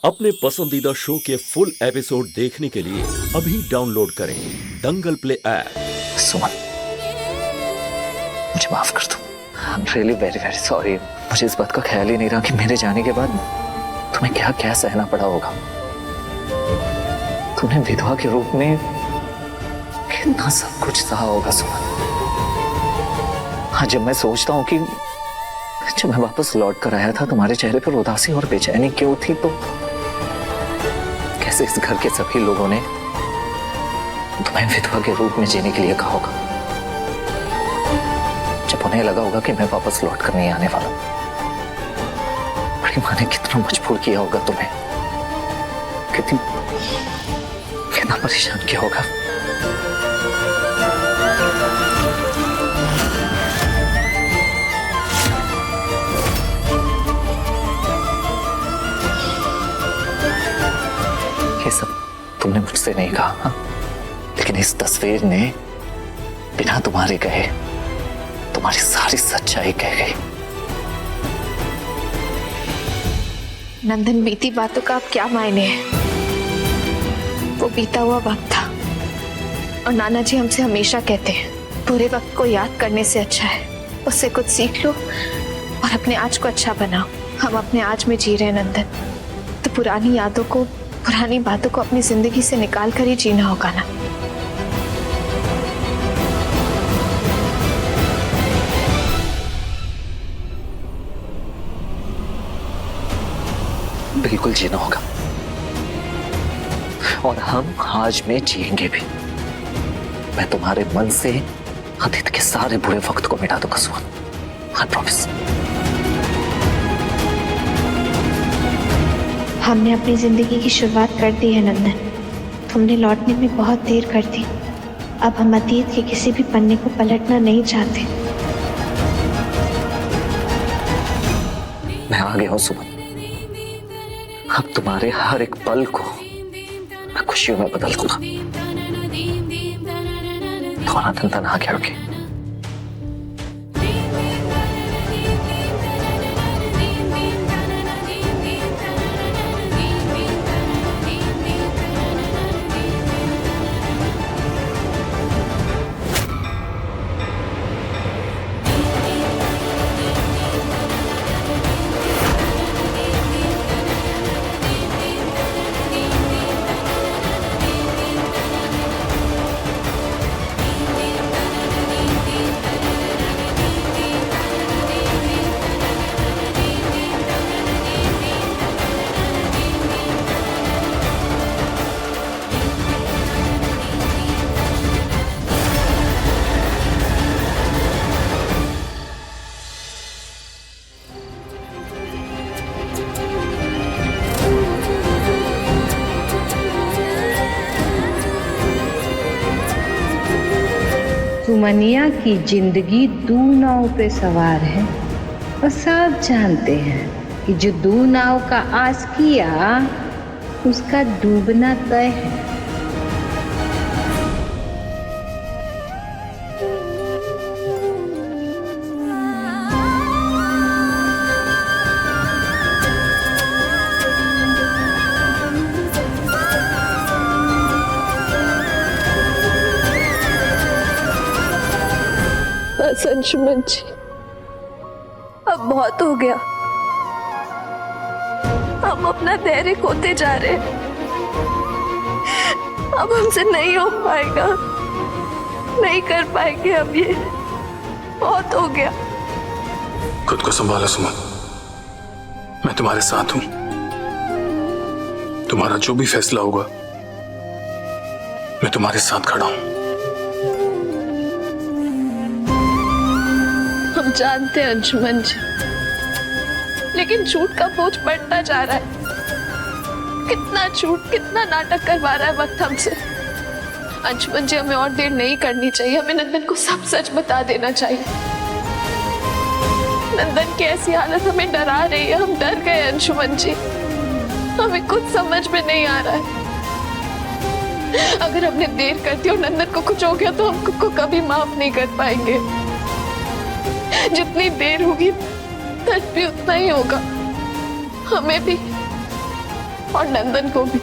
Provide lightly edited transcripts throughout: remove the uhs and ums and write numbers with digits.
अपने पसंदीदा शो के फुल एपिसोड देखने के लिए अभी डाउनलोड करें दंगल प्ले ऐप। सुमन, मुझे माफ कर दो। I am really very very sorry. मुझे इस बात का ख्याल ही नहीं रहा कि मेरे जाने के बाद तुम्हें क्या क्या सहना पड़ा होगा। तूने विधवा के रूप में कितना सब कुछ सहा होगा सुमन। हाँ, जब मैं सोचता हूँ कि जब मैं वापस लौट कर आया था तुम्हारे चेहरे पर उदासी और बेचैनी क्यों थी, तो कैसे इस घर के सभी लोगों ने तुम्हें विधवा के रूप में जीने के लिए कहा होगा। जब उन्हें लगा होगा कि मैं वापस लौट कर नहीं आने वाला, बड़ी माँ ने कितना मजबूर किया होगा तुम्हें, कितना परेशान किया होगा। ये सब तुमने मुझसे नहीं कहा, हाँ? लेकिन इस तस्वीर ने बिना तुम्हारे कहे तुम्हारी सारी सच्चाई कह गई। नंदन, बीती बातों का अब क्या मायने है? वो बीता हुआ वक्त था और नाना जी हमसे हमेशा कहते हैं पूरे वक्त को याद करने से अच्छा है उससे कुछ सीख लो और अपने आज को अच्छा बनाओ। हम अपने आज में जी रहे हैं नंदन, तो पुरानी यादों को, पुरानी बातों को अपनी जिंदगी से निकाल कर ही जीना होगा ना। बिल्कुल जीना होगा और हम आज में जिएंगे भी। मैं तुम्हारे मन से अतीत के सारे बुरे वक्त को मिटा दूंगा सुमन, आई प्रॉमिस। हमने अपनी जिंदगी की शुरुआत कर दी है नंदन, तुमने लौटने में बहुत देर कर दी। अब हम अतीत के किसी भी पन्ने को पलटना नहीं चाहते। मैं आ गया हूं सुमन। अब तुम्हारे हर एक पल को मैं खुशियों में बदल दूंगा। तुम्हारा नंदन आ गया। ओके, सुमनिया की जिंदगी दो नाव पे सवार है और सब जानते हैं कि जो दो नाव का आस किया उसका डूबना तय है। बस अंशुमन जी, अब बहुत हो गया। हम अपना धैर्य खोते जा रहे हैं। अब हमसे नहीं हो पाएगा, नहीं कर पाएंगे हम ये। बहुत हो गया। खुद को संभालो सुमन, मैं तुम्हारे साथ हूं। तुम्हारा जो भी फैसला होगा मैं तुम्हारे साथ खड़ा हूं। हम जानते हैं अंशुमन जी, लेकिन झूठ का बोझ बढ़ता जा रहा है। कितना झूठ, कितना नाटक करवा रहा है वक्त हमसे। अंशुमन जी, हमें और देर नहीं करनी चाहिए। हमें नंदन को सब सच बता देना चाहिए। नंदन की ऐसी हालत हमें डरा रही है। हम डर गए अंशुमन जी, हमें कुछ समझ में नहीं आ रहा है। अगर हमने देर कर दी और नंदन को कुछ हो गया तो हम खुद को कभी माफ नहीं कर पाएंगे। जितनी देर होगी दर्द भी उतना ही होगा। हमें भी और नंदन को भी।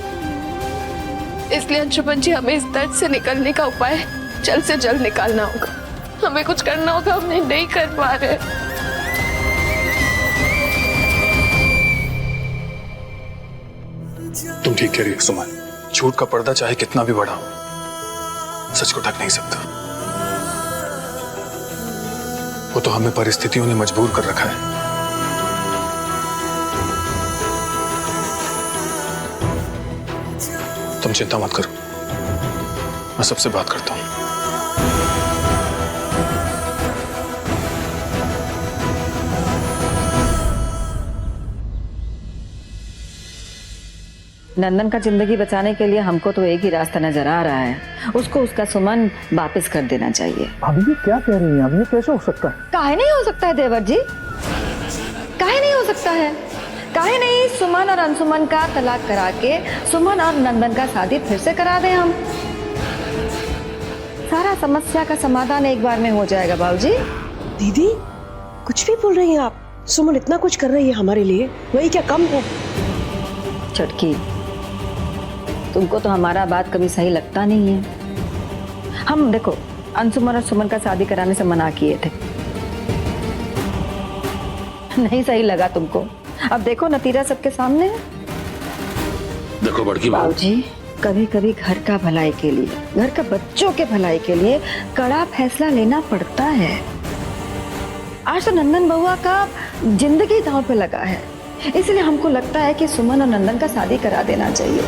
इसलिए अंशुमन जी, हमें इस दर्द से निकलने का उपाय जल्द से जल्द निकालना होगा। हमें कुछ करना होगा, हम नहीं कर पा रहे। तुम ठीक कह रही हो सुमन। झूठ का पर्दा चाहे कितना भी बड़ा हो, सच को ढक नहीं सकता। वो तो हमें परिस्थितियों ने मजबूर कर रखा है। तुम चिंता मत करो, मैं सबसे बात करता हूं। नंदन का जिंदगी बचाने के लिए हमको तो एक ही रास्ता नजर आ रहा है, उसको उसका सुमन वापस कर देना चाहिए। अभी ये क्या कह रही हैं? अभी ये कैसे हो सकता है? काहे नहीं हो सकता है देवर जी? काहे नहीं हो सकता है? काहे नहीं सुमन और अंशुमन का तलाक करा के सुमन और नंदन का शादी फिर से करा दें हम? सारा समस्या का समाधान एक बार में हो जाएगा बाबूजी। दीदी कुछ भी बोल रही हैं आप। सुमन इतना कुछ कर रही है हमारे लिए, वही क्या कम है? छटकी, तुमको तो हमारा बात कभी सही लगता नहीं है। हम देखो अंशुमन और सुमन का शादी कराने से मना किए थे, नहीं सही लगा तुमको। अब देखो नतीजा सबके सामने है। देखो बड़की बहू, बाबूजी कभी कभी घर का भलाई के लिए, घर का बच्चों के भलाई के लिए कड़ा फैसला लेना पड़ता है। आज तो नंदन बउआ का जिंदगी दांव पे लगा है, इसलिए हमको लगता है कि सुमन और नंदन का शादी करा देना चाहिए।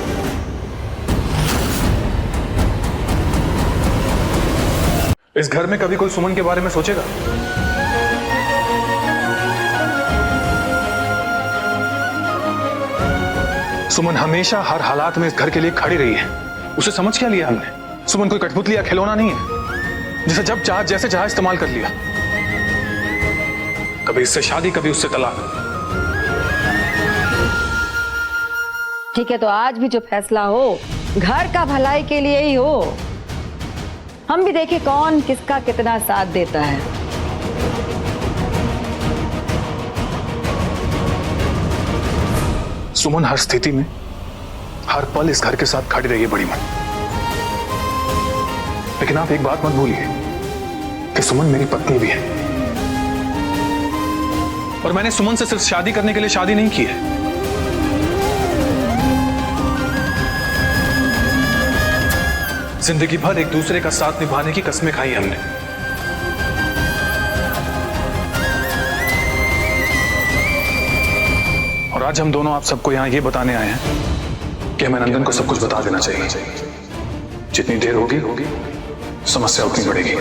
इस घर में कभी कोई सुमन के बारे में सोचेगा? सुमन हमेशा हर हालात में इस घर के लिए खड़ी रही है। उसे समझ क्या लिया हमने? सुमन कोई कठपुतली या खिलौना नहीं है जिसे जब चाह जैसे चाह इस्तेमाल कर लिया। कभी इससे शादी, कभी उससे तलाक। ठीक है, तो आज भी जो फैसला हो घर का भलाई के लिए ही हो। हम भी देखें कौन किसका कितना साथ देता है। सुमन हर स्थिति में, हर पल इस घर के साथ खड़ी रही है बड़ी मन। लेकिन आप एक बात मत भूलिए कि सुमन मेरी पत्नी भी है, और मैंने सुमन से सिर्फ शादी करने के लिए शादी नहीं की है। जिंदगी भर एक दूसरे का साथ निभाने की कस्में खाई हमने। और आज हम दोनों आप सबको यहां ये बताने आए हैं कि हमें नंदन को सब कुछ बता देना चाहिए। जितनी देर होगी समस्या उतनी बढ़ेगी।